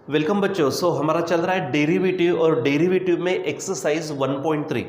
Welcome बच्चों। हमारा चल रहा है डेरिवेटिव और डेरिवेटिव में एक्सरसाइज 1.3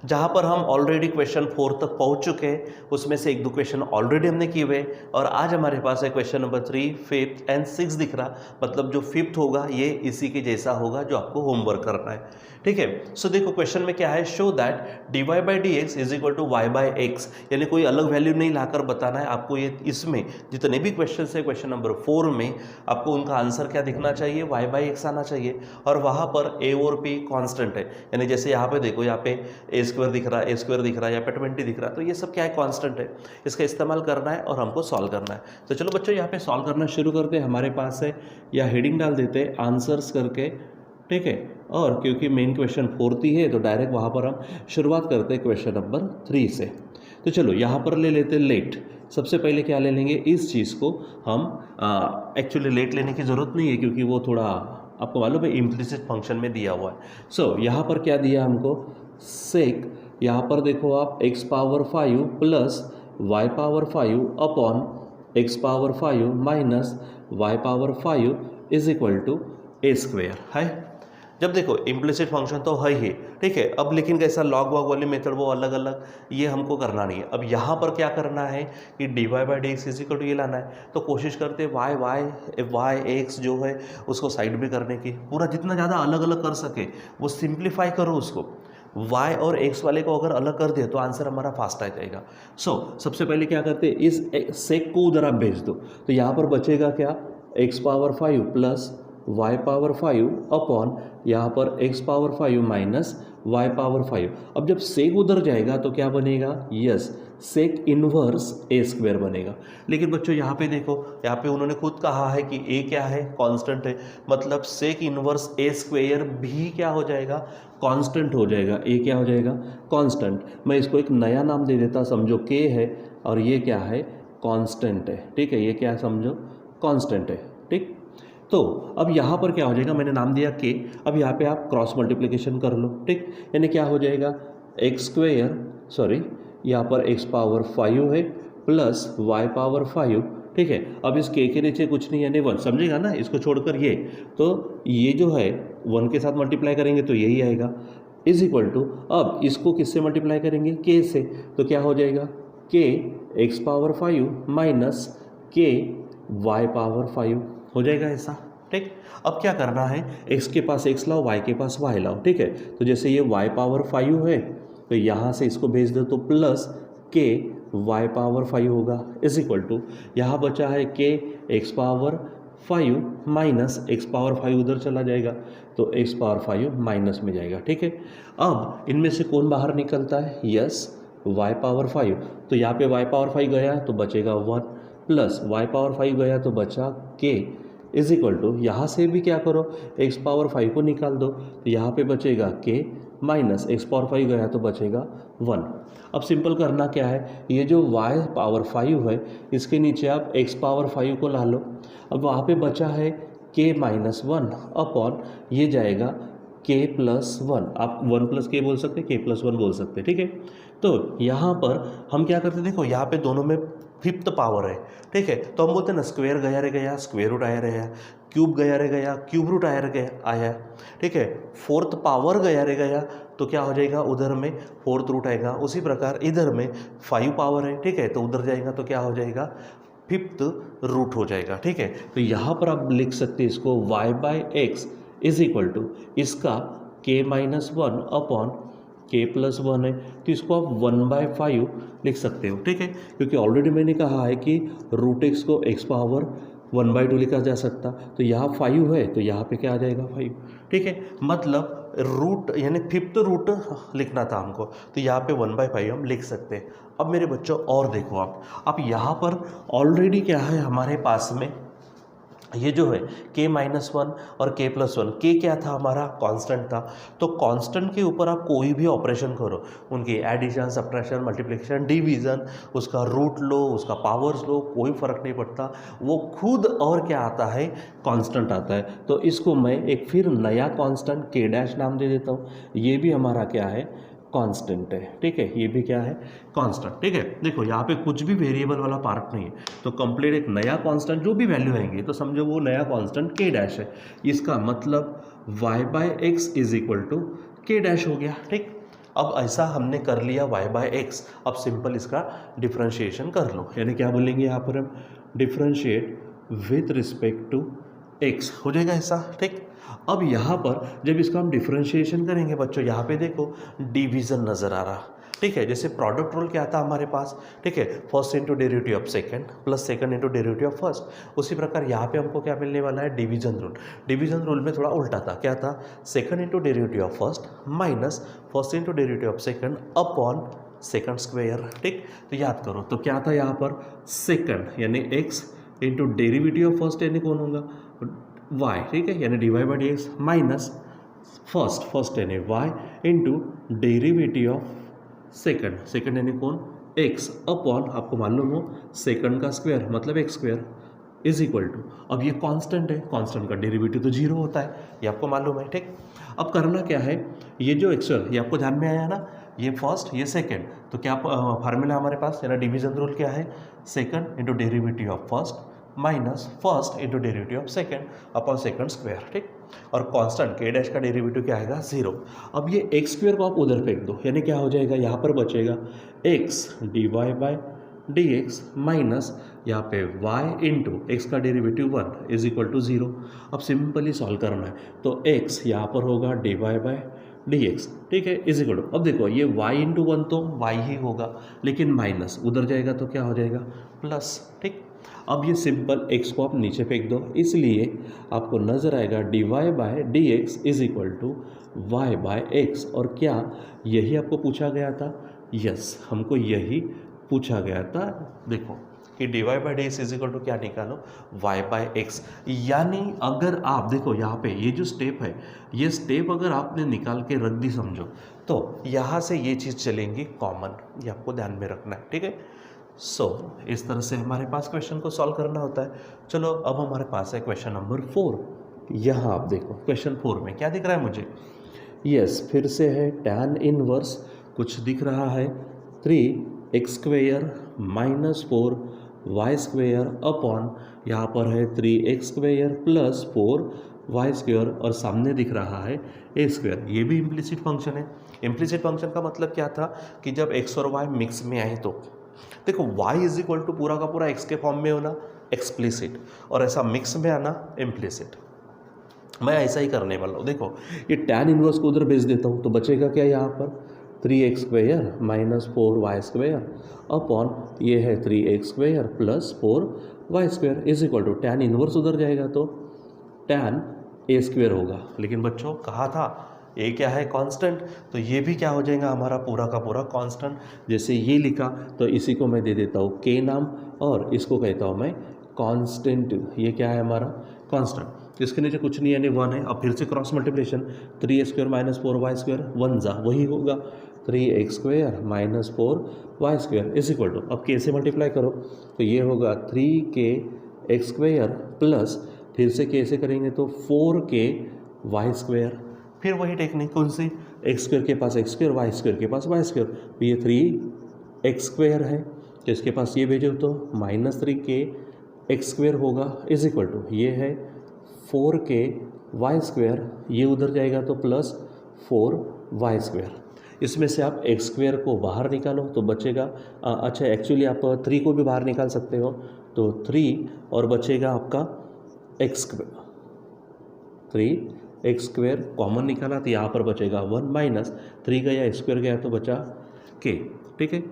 जहाँ पर हम ऑलरेडी क्वेश्चन 4 तक पहुँच चुके हैं। उसमें से एक दो क्वेश्चन ऑलरेडी हमने किए हुए और आज हमारे पास है क्वेश्चन नंबर 3, 5th एंड 6 दिख रहा। मतलब जो 5th होगा ये इसी के जैसा होगा जो आपको होमवर्क करना है। ठीक है। सो देखो क्वेश्चन में क्या है, show that dy by D x is equal to y by x, यानी कोई अलग वैल्यू नहीं लाकर बताना है आपको। ये इसमें जितने भी क्वेश्चन है क्वेश्चन नंबर 4 में आपको उनका आंसर क्या दिखना चाहिए, वाई बाई एक्स आना चाहिए और वहाँ पर ए और पी कांस्टेंट है। यानी जैसे यहाँ पे देखो, यहाँ पे ए स्क्वायर दिख रहा है, ए स्क्वायर दिख रहा है, यहाँ पे 20 दिख रहा है, तो ये सब क्या है, कांस्टेंट है। इसका इस्तेमाल करना है और हमको सॉल्व करना है। तो चलो बच्चों यहाँ पे सॉल्व करना शुरू करते हैं। हमारे पास है या हेडिंग डाल देते हैं आंसर्स करके, ठीक है। और क्योंकि मेन क्वेश्चन 4 ही है तो डायरेक्ट वहाँ पर हम शुरुआत करते हैं क्वेश्चन नंबर 3 से। तो चलो यहाँ पर ले लेते लेट। सबसे पहले क्या ले लेंगे, इस चीज़ को हम एक्चुअली लेट लेने की ज़रूरत नहीं है क्योंकि वो थोड़ा आपको मालूम है इम्प्लिसिट फंक्शन में दिया हुआ है। सो यहाँ पर क्या दिया हमको, सेक, यहाँ पर देखो आप x power 5 plus y power 5 upon x power 5 minus y power 5 is equal to a square है। जब देखो इम्प्लिसिट फंक्शन तो है ही, ठीक है। अब लेकिन कैसा लॉग वॉग वाली मेथड वो अलग अलग, ये हमको करना नहीं है। अब यहाँ पर क्या करना है कि d Y by D x is equal to ये लाना है। तो कोशिश करते वाई एक्स जो है उसको साइड में करने की, पूरा जितना ज़्यादा अलग अलग कर सके वो सिंप्लीफाई करो उसको। y और x वाले को अगर अलग कर दिया तो आंसर हमारा फास्ट आ जाएगा। सबसे पहले क्या करते हैं, इस सेक को उधर आप भेज दो। तो यहाँ पर बचेगा क्या, x power 5 plus y power 5 upon यहाँ पर x power 5 minus y power 5। अब जब सेक उधर जाएगा तो क्या बनेगा, यस, सेक इनवर्स ए स्क्वायर बनेगा। लेकिन बच्चों यहाँ पे देखो, यहाँ पे उन्होंने खुद कहा है कि ए क्या है, कांस्टेंट है। मतलब सेक इनवर्स ए स्क्वायर भी क्या हो जाएगा, कांस्टेंट हो जाएगा। ए क्या हो जाएगा, कांस्टेंट। मैं इसको एक नया नाम दे देता, समझो के है और ये क्या है, कांस्टेंट है, ठीक है। ये क्या है, समझो कांस्टेंट है, ठीक। तो अब यहाँ पर क्या हो जाएगा, मैंने नाम दिया के। अब यहाँ पे आप क्रॉस मल्टीप्लिकेशन कर लो, ठीक। यानी क्या हो जाएगा, एक्स स्क्वेयर, सॉरी यहाँ पर x पावर 5 है प्लस y पावर 5, ठीक है। अब इस के नीचे कुछ नहीं यानी 1, समझेगा ना, इसको छोड़कर ये, तो ये जो है 1 के साथ मल्टीप्लाई करेंगे तो यही आएगा, इज इक्वल टू, अब इसको किससे मल्टीप्लाई करेंगे, के से, तो क्या हो जाएगा, के x पावर 5 माइनस के y पावर 5 हो जाएगा ऐसा, ठीक। अब क्या करना है, x के पास x लाओ, y के पास y लाओ, ठीक है। तो जैसे ये y पावर 5 है तो यहाँ से इसको भेज दो तो प्लस के y पावर 5 होगा, इज इक्वल टू, यहाँ बचा है के x power 5 minus x power 5 उधर चला जाएगा तो x पावर 5 माइनस में जाएगा, ठीक है। अब इनमें से कौन बाहर निकलता है, यस, y पावर 5। तो यहाँ पे y पावर 5 गया तो बचेगा 1 प्लस y पावर 5 गया तो बचा के, इज इक्वल टू, यहाँ से भी क्या करो, x पावर 5 को निकाल दो तो यहाँ पे बचेगा के माइनस x पावर 5 गया तो बचेगा 1। अब सिंपल करना क्या है, ये जो y पावर 5 है इसके नीचे आप x पावर 5 को ला लो। अब वहाँ पे बचा है k माइनस 1 अपॉन ये जाएगा k प्लस 1, आप 1 प्लस के बोल सकते, k प्लस 1 बोल सकते, ठीक है। तो यहाँ पर हम क्या करते, देखो यहाँ पे दोनों में 5th पावर है, ठीक है। तो हम बोलते हैं ना, स्क्वायर गया रे गया, स्क्वायर रूट आया रहा, क्यूब गया रे गया, क्यूब रूट आया रे आया, ठीक है। 4th पावर गया रे गया तो क्या हो जाएगा, उधर में 4th रूट आएगा। उसी प्रकार इधर में 5 पावर है, ठीक है, तो उधर जाएगा तो क्या हो जाएगा, 5th रूट हो जाएगा, ठीक है। तो यहाँ पर आप लिख सकते हैं इसको y by x is equal to, इसका k minus 1 upon k plus 1 है तो इसको आप 1/5 लिख सकते हो, ठीक है। क्योंकि ऑलरेडी मैंने कहा है कि रूट एक्स को x पावर 1/2 लिखा जा सकता, तो यहाँ 5 है तो यहाँ पे क्या आ जाएगा, 5, ठीक है। मतलब रूट यानी 5th रूट लिखना था हमको, तो यहाँ पे 1/5 हम लिख सकते हैं। अब मेरे बच्चों और देखो आप यहाँ पर ऑलरेडी क्या है हमारे पास में, ये जो है k माइनस 1 और k प्लस 1, k क्या था हमारा, कांस्टेंट था। तो कांस्टेंट के ऊपर आप कोई भी ऑपरेशन करो, उनकी एडिशन, सब्ट्रैक्शन, मल्टीप्लिकेशन, डिवीज़न, उसका रूट लो, उसका पावर्स लो, कोई फ़र्क नहीं पड़ता, वो खुद और क्या आता है, कांस्टेंट आता है। तो इसको मैं एक फिर नया कांस्टेंट k डैश नाम दे देता हूँ। ये भी हमारा क्या है, कांस्टेंट है, ठीक है, ये भी क्या है, कांस्टेंट, ठीक है। देखो यहाँ पे कुछ भी वेरिएबल वाला पार्ट नहीं है, तो कंप्लीट एक नया कांस्टेंट जो भी वैल्यू आएंगी तो समझो वो नया कांस्टेंट k डैश है। इसका मतलब y by x is equal to k dash हो गया, ठीक। अब ऐसा हमने कर लिया y बाय एक्स, अब सिंपल इसका डिफ्रेंशिएशन कर लो, यानी क्या बोलेंगे यहाँ पर हम, differentiate with respect to x हो जाएगा ऐसा, ठीक। अब यहाँ पर जब इसका हम डिफ्रेंशिएशन करेंगे बच्चों, यहाँ पे देखो डिवीज़न नज़र आ रहा, ठीक है। जैसे प्रोडक्ट रूल क्या था हमारे पास, ठीक है, first into derivative of second plus second into derivative of first. उसी प्रकार यहाँ पे हमको क्या मिलने वाला है, डिवीजन रूल। डिवीजन रूल में थोड़ा उल्टा था, क्या था, second into derivative of first minus first into derivative of second upon second square, ठीक। तो याद करो, तो क्या था यहाँ पर, सेकंड यानी X into derivative of first यानी कौन होगा, वाई, ठीक है, यानी D Y by D x minus first यानी Y into derivative of second यानी कौन, एक्स अपॉन आपको मालूम हो सेकंड का स्क्वायर मतलब x square is equal to, अब ये कांस्टेंट है, कांस्टेंट का डेरिवेटिव तो जीरो होता है, ये आपको मालूम है, ठीक। अब करना क्या है, ये जो एक्चुअल ये आपको ध्यान में आया ना, ये फर्स्ट ये सेकंड, तो क्या फार्मूला हमारे पास, यानी डिवीजन रूल क्या है, second into derivative of first minus first into derivative of second upon second square, ठीक। और कांस्टेंट के डैश का डेरिवेटिव क्या आएगा, जीरो। अब ये एक्स स्क्वायर को आप उधर फेंक दो, यानी क्या हो जाएगा, यहाँ पर बचेगा x d Y by D x minus यहाँ पे y इंटू एक्स का डेरिवेटिव 1 इज इक्वल टू 0। अब सिंपली सॉल्व करना है, तो x यहाँ पर होगा d Y by D x, ठीक है, इज इक्वल टू, अब देखो ये y इंटू 1 तो y ही होगा, लेकिन माइनस उधर जाएगा तो क्या हो जाएगा, प्लस, ठीक। अब ये सिंपल x को आप नीचे फेंक दो, इसलिए आपको नज़र आएगा d Y by D x is equal to y by x. और क्या यही आपको पूछा गया था, यस, हमको यही पूछा गया था। देखो कि d Y by D x is equal to क्या निकालो, वाई बाई एक्स। यानी अगर आप देखो यहाँ पे ये जो स्टेप है, ये स्टेप अगर आपने निकाल के रख दी समझो, तो यहाँ से ये चीज़ चलेंगी कॉमन, ये आपको ध्यान में रखना है, ठीक है। सो इस तरह से हमारे पास क्वेश्चन को सॉल्व करना होता है। चलो अब हमारे पास है क्वेश्चन नंबर 4। यहाँ आप देखो क्वेश्चन 4 में क्या दिख रहा है मुझे, यस, फिर से है टैन इनवर्स, कुछ दिख रहा है 3x square minus 4y square upon यहाँ पर है 3x square plus 4y square, और सामने दिख रहा है a स्क्वेयर। ये भी इम्प्लिसिट फंक्शन है। इम्प्लिसिट फंक्शन का मतलब क्या था कि जब x और y मिक्स में आए तो देखो y इज इक्वल टू पूरा का पूरा x के फॉर्म में होना एक्सप्लिसिट, और ऐसा मिक्स में आना इम्प्लिसिट। मैं ऐसा ही करने वाला हूँ। देखो ये टैन इनवर्स को उधर भेज देता हूँ, तो बचेगा क्या यहाँ पर 3x square minus 4y square upon ये है 3x square plus 4y square is equal to, tan inverse उधर जाएगा तो टैन a स्क्वेयर होगा। लेकिन बच्चों कहा था a क्या है, कांस्टेंट, तो ये भी क्या हो जाएगा हमारा पूरा का पूरा कांस्टेंट। जैसे ये लिखा तो इसी को मैं दे देता हूँ k नाम, और इसको कहता हूँ मैं कांस्टेंट। ये क्या है हमारा कांस्टेंट, इसके नीचे कुछ नहीं यानी 1 है। अब फिर से cross multiplication, 3x square minus 4y square 1 जा वही होगा 3x square minus 4y square is equal to, अब k से मल्टीप्लाई करो तो ये होगा 3k x स्क्वायर प्लस फिर से k से करेंगे तो 4k y स्क्वायर। फिर वही टेक्निक कौन सी, एक्स स्क्वायर के पास एक्स स्क्वायर, वाई स्क्वायर के पास वाई स्क्वायर, तो ये 3x स्क्वायर है तो इसके पास ये भेजो तो माइनस 3k x स्क्वायर होगा इज इक्वल टू, ये है 4k y स्क्वायर, ये उधर जाएगा तो प्लस 4y स्क्वायर। इसमें से आप x स्क्वायर को बाहर निकालो तो बचेगा, अच्छा एक्चुअली आप 3 को भी बाहर निकाल सकते हो, तो 3 और बचेगा आपका x square, 3x square common निकाला तो यहाँ पर बचेगा 1 माइनस 3 गया x स्क्वायर गया तो बचा k, ठीक है,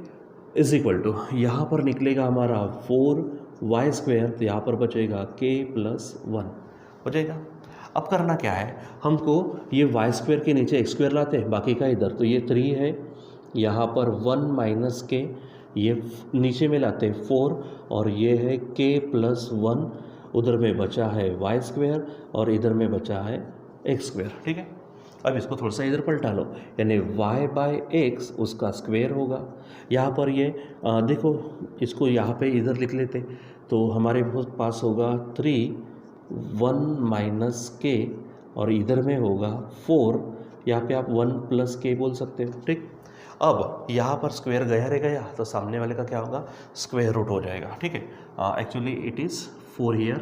इज इक्वल टू यहाँ पर निकलेगा हमारा 4y स्क्वायर, तो यहाँ पर बचेगा k प्लस 1 हो जाएगा। अब करना क्या है, हमको ये y स्क्वायर के नीचे x स्क्वायर लाते हैं, बाकी का इधर, तो ये 3 है, यहाँ पर 1 माइनस k, ये नीचे में लाते हैं 4, और ये है k प्लस 1, उधर में बचा है y स्क्वायर और इधर में बचा है x स्क्वायर, ठीक है। अब इसको थोड़ा सा इधर पलटा लो, यानी y बाई एक्स उसका स्क्वायर होगा। यहाँ पर ये देखो इसको यहाँ पे इधर लिख लेते तो हमारे पास होगा 3 1 माइनस k, और इधर में होगा 4, यहाँ पे आप 1 प्लस k बोल सकते हो, ठीक। अब यहाँ पर स्क्वायर गया रे गया तो सामने वाले का क्या होगा, स्क्वायर रूट हो जाएगा, ठीक है। एक्चुअली इट इज़ 4 हियर,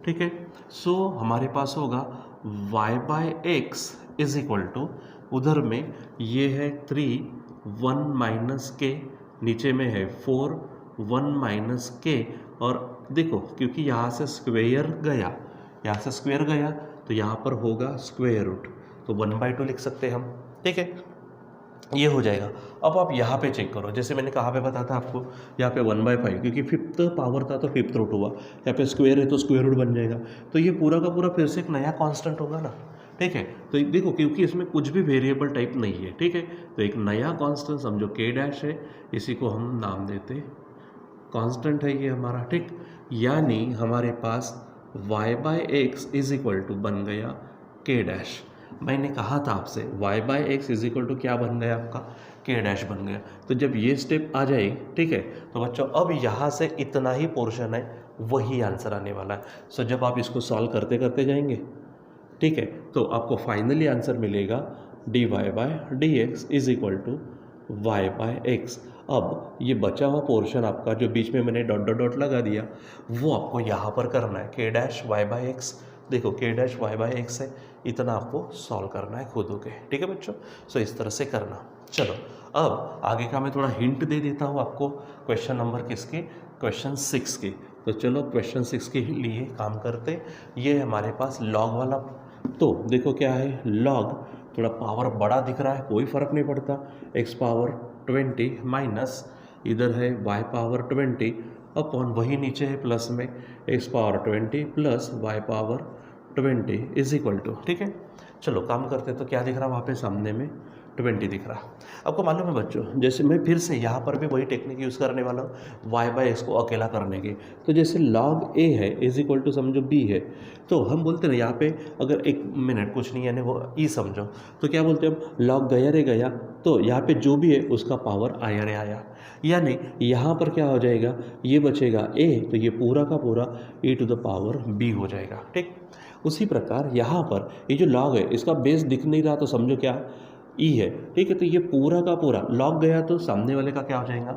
ठीक है। सो हमारे पास होगा y/x इज इक्वल टू, उधर में ये है 3 1 माइनस के, नीचे में है 4 1 माइनस के, और देखो क्योंकि यहाँ से स्क्वायर गया, यहाँ से स्क्वायर गया तो यहाँ पर होगा स्क्वायर रूट, तो 1/2 लिख सकते हैं हम, ठीक है। ये हो जाएगा। अब आप यहाँ पे चेक करो, जैसे मैंने कहाँ पे बताया था आपको, यहाँ पे 1/5 क्योंकि फिफ्थ पावर था तो फिफ्थ रूट हुआ, यहाँ पे स्क्वायर है तो स्क्वायर रूट बन जाएगा, तो ये पूरा का पूरा फिर से एक नया कांस्टेंट होगा ना, ठीक है। तो देखो क्योंकि इसमें कुछ भी वेरिएबल टाइप नहीं है, ठीक है, तो एक नया कांस्टेंट समझो k डैश है, इसी को हम नाम देते कांस्टेंट है ये हमारा, ठीक। यानी हमारे पास y/x इज इक्वल टू बन गया k डैश। मैंने कहा था आपसे y/x इज इक्वल टू क्या बन गया आपका, k डैश बन गया। तो जब ये स्टेप आ जाए, ठीक है, तो बच्चों अब यहाँ से इतना ही पोर्शन है, वही आंसर आने वाला है। सो जब आप इसको सॉल्व करते करते जाएंगे, ठीक है, तो आपको फाइनली आंसर मिलेगा dy/dx is equal to y/x। अब ये बचा हुआ पोर्शन आपका जो बीच में मैंने डॉट डॉट डॉट लगा दिया, वो आपको यहाँ पर करना है, k डैश y/x, देखो k डैश y/x है, इतना आपको सॉल्व करना है खुद के, ठीक है बच्चों। सो इस तरह से करना। चलो अब आगे का मैं थोड़ा हिंट दे देता हूँ आपको, क्वेश्चन नंबर किसके, क्वेश्चन 6 के। तो चलो क्वेश्चन 6 के लिए काम करते। ये हमारे पास लॉग वाला, तो देखो क्या है, लॉग थोड़ा पावर बड़ा दिख रहा है, कोई फ़र्क नहीं पड़ता, x⁻20 माइनस इधर है y⁻20 अपॉन वही नीचे है प्लस में x⁻20 plus y⁻20 is equal to, ठीक है। चलो काम करते तो क्या दिख रहा है वहाँ पे सामने में 20 दिख रहा। आपको मालूम है बच्चों, जैसे मैं फिर से यहाँ पर भी वही टेक्निक यूज़ करने वाला हूँ y/x को अकेला करने की। तो जैसे log a है इज इक्वल टू समझो b है, तो हम बोलते हैं ना यहाँ पे, अगर 1 मिनट कुछ नहीं यानी वो e समझो, तो क्या बोलते हैं हम, log गया रे गया, तो यहाँ पे जो भी है उसका पावर आया रे आया, यानी यहाँ पर क्या हो जाएगा, ये बचेगा a, तो ये पूरा का पूरा e⁻b हो जाएगा, ठीक। उसी प्रकार यहाँ पर ये जो log है इसका बेस दिख नहीं रहा, तो समझो क्या ई है, ठीक है। तो ये पूरा का पूरा लॉग गया तो सामने वाले का क्या हो जाएगा,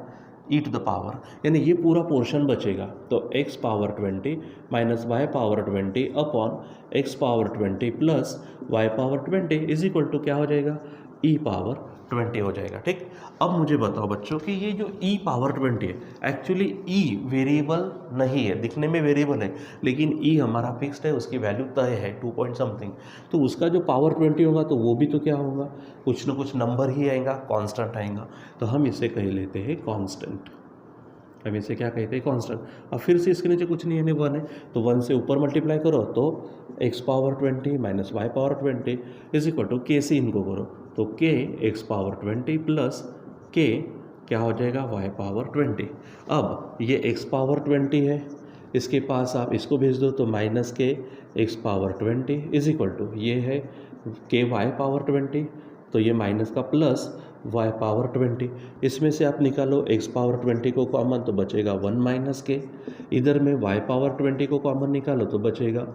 e⁻, यानी ये पूरा पोर्शन बचेगा, तो x⁻20 minus y⁻20 upon x⁻20 plus y⁻20 is equal to क्या हो जाएगा, e⁻20 हो जाएगा, ठीक। अब मुझे बताओ बच्चों कि ये जो e⁻20 है, एक्चुअली e वेरिएबल नहीं है, दिखने में वेरिएबल है, लेकिन e हमारा फिक्स्ड है, उसकी वैल्यू तय है 2 पॉइंट समथिंग, तो उसका जो पावर 20 होगा तो वो भी तो क्या होगा, कुछ ना कुछ नंबर ही आएगा, कांस्टेंट आएगा, तो हम इसे कह लेते हैं कांस्टेंट। हम इसे क्या कहते हैं, कांस्टेंट। अब फिर से इसके नीचे कुछ नहीं है, 1 है, तो 1 से ऊपर मल्टीप्लाई करो तो x⁻20 minus y⁻20 is equal to k से इनको करो, तो k x⁻20 प्लस k क्या हो जाएगा, y⁻20। अब ये x⁻20 है, इसके पास आप इसको भेज दो तो माइनस के x⁻20 इज इक्वल टू ये है k y⁻20, तो ये माइनस का प्लस y⁻20, इसमें से आप निकालो x⁻20 को कॉमन तो बचेगा 1 माइनस के, इधर में y⁻20 को कॉमन निकालो तो बचेगा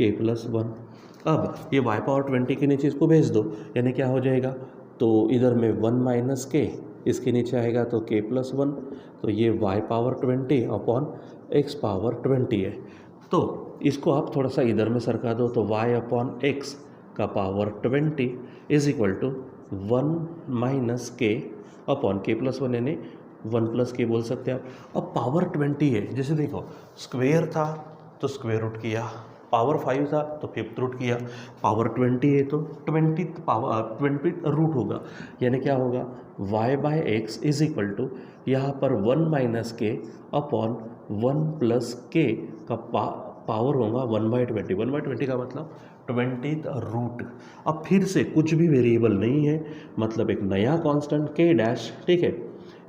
k प्लस 1। अब ये y⁻20 के नीचे इसको भेज दो, यानी क्या हो जाएगा, तो इधर में 1 माइनस के, इसके नीचे आएगा तो k प्लस 1, तो ये y⁻20 अपॉन x⁻20 है। तो इसको आप थोड़ा सा इधर में सरका दो, तो y अपॉन x का power 20 is equal to 1 minus k upon k plus 1, यानी 1 प्लस के बोल सकते हैं आप। अब पावर 20 है, जैसे देखो स्क्वेयर था तो स्क्वेयर रूट किया, पावर 5 था तो फिफ्थ रूट किया, पावर 20 है तो 20 रूट होगा, यानी क्या होगा, y/x इज इक्वल टू यहाँ पर 1 माइनस के अपॉन 1 प्लस के का पावर होगा 1/20। 1/20 का मतलब 20th रूट। अब फिर से कुछ भी वेरिएबल नहीं है, मतलब एक नया कांस्टेंट k डैश, ठीक है।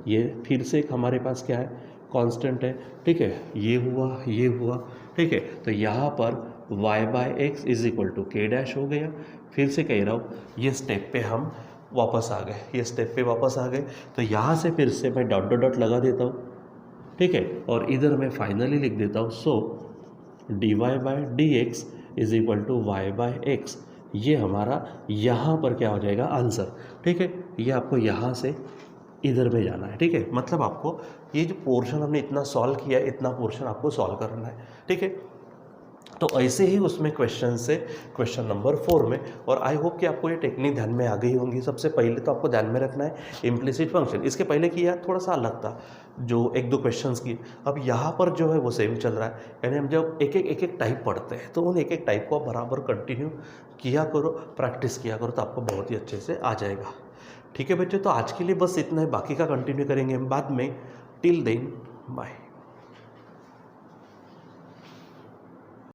ये फिर से एक हमारे पास क्या है, कांस्टेंट है, ठीक है। ये हुआ, ठीक है। तो यहाँ पर y/x is equal to k dash हो गया। फिर से कह रहा हूँ, ये स्टेप पे हम वापस आ गए, तो यहाँ से फिर से मैं डॉट डॉट डॉट लगा देता हूँ, ठीक है, और इधर मैं फाइनली लिख देता हूँ, सो dy/dx is equal to y/x, ये हमारा यहाँ पर क्या हो जाएगा आंसर, ठीक है। ये आपको यहाँ से इधर में जाना है, ठीक है। मतलब आपको ये जो पोर्शन हमने इतना सॉल्व किया है, इतना पोर्शन आपको सॉल्व करना है, ठीक है। तो ऐसे ही उसमें क्वेश्चन से क्वेश्चन नंबर 4 में, और आई होप कि आपको ये टेक्निक ध्यान में आ गई होंगी। सबसे पहले तो आपको ध्यान में रखना है इम्प्लिसिट फंक्शन, इसके पहले किया थोड़ा सा अलग था जो 1-2 क्वेश्चंस की, अब यहाँ पर जो है वो सेम चल रहा है। यानी हम जब एक एक टाइप पढ़ते हैं तो उन एक टाइप को आप बराबर कंटिन्यू किया करो, प्रैक्टिस किया करो, तो आपको बहुत ही अच्छे से आ जाएगा, ठीक है बच्चों। तो आज के लिए बस इतना है, बाकी का कंटिन्यू करेंगे हम बाद में। Till then bye.